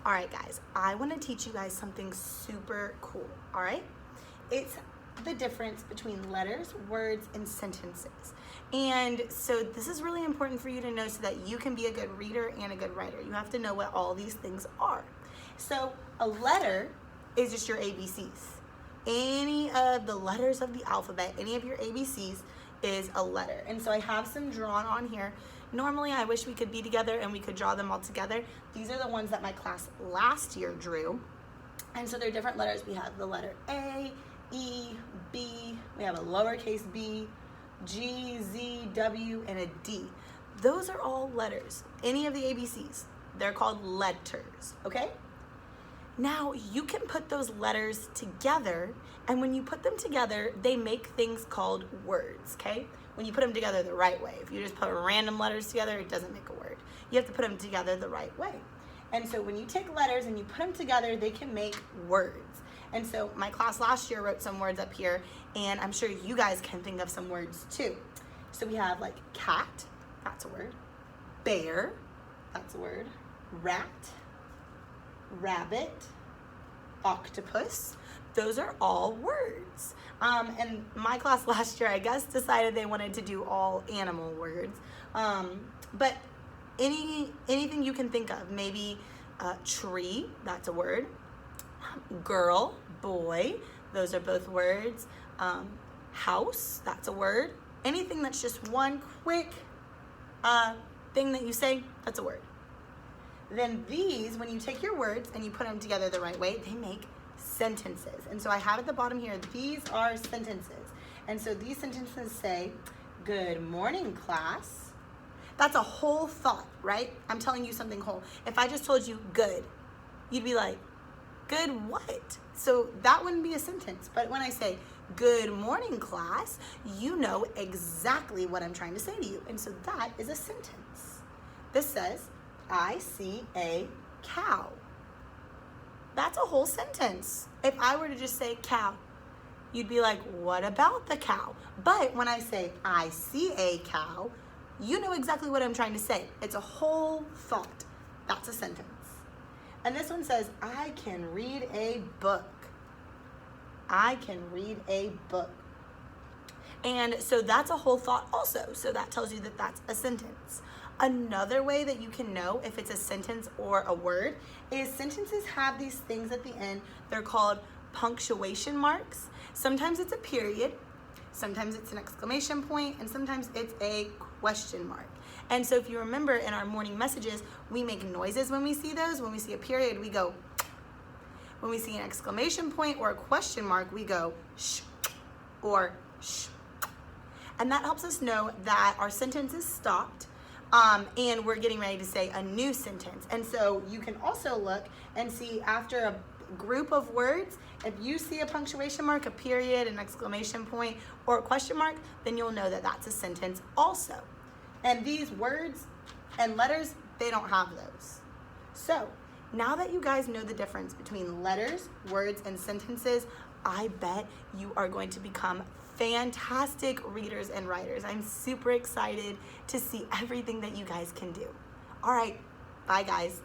All right, guys, I want to teach you guys something super cool, all right? It's the difference between letters, words, and sentences. And so this is really important for you to know so that you can be a good reader and a good writer. You have to know what all these things are. So a letter is just your ABCs. Any of the letters of the alphabet, any of your ABCs is a letter. And so I have some drawn on here. Normally I wish we could be together and we could draw them all together. These are the ones that my class last year drew. And so they're different letters. We have the letter A, E, B, we have a lowercase b, G, Z, W, and a D. Those are all letters. Any of the ABCs, they're called letters, okay? Now you can put those letters together, and when you put them together, they make things called words, okay? When you put them together the right way. If you just put random letters together, it doesn't make a word. You have to put them together the right way. And so when you take letters and you put them together, they can make words. And so my class last year wrote some words up here, and I'm sure you guys can think of some words too. So we have like cat, that's a word. Bear, that's a word. Rat, rabbit, octopus. Those are all words. And my class last year, I guess, decided they wanted to do all animal words. But anything you can think of, maybe tree, that's a word. Girl, boy, those are both words. House, that's a word. Anything that's just one quick thing that you say, that's a word. Then these, when you take your words and you put them together the right way, they make sentences. And so I have at the bottom here, these are sentences. And so these sentences say, good morning, class. That's a whole thought, right? I'm telling you something whole. If I just told you good, you'd be like, good what? So that wouldn't be a sentence. But when I say, good morning, class, you know exactly what I'm trying to say to you. And so that is a sentence. This says, I see a cow. That's a whole sentence. If I were to just say cow, you'd be like, what about the cow? But when I say, I see a cow, you know exactly what I'm trying to say. It's a whole thought. That's a sentence. And this one says, I can read a book. I can read a book. And so that's a whole thought also. So that tells you that that's a sentence. Another way that you can know if it's a sentence or a word is sentences have these things at the end. They're called punctuation marks. Sometimes it's a period, sometimes it's an exclamation point, and sometimes it's a question mark. And so if you remember in our morning messages, we make noises when we see those. When we see a period, we go. When we see an exclamation point or a question mark, we go sh or sh. And that helps us know that our sentence is stopped and we're getting ready to say a new sentence. And so you can also look and see after a group of words, if you see a punctuation mark, a period, an exclamation point, or a question mark, then you'll know that that's a sentence also. And these words and letters, they don't have those. So now that you guys know the difference between letters, words, and sentences, I bet you are going to become fantastic readers and writers. I'm super excited to see everything that you guys can do. All right, bye guys.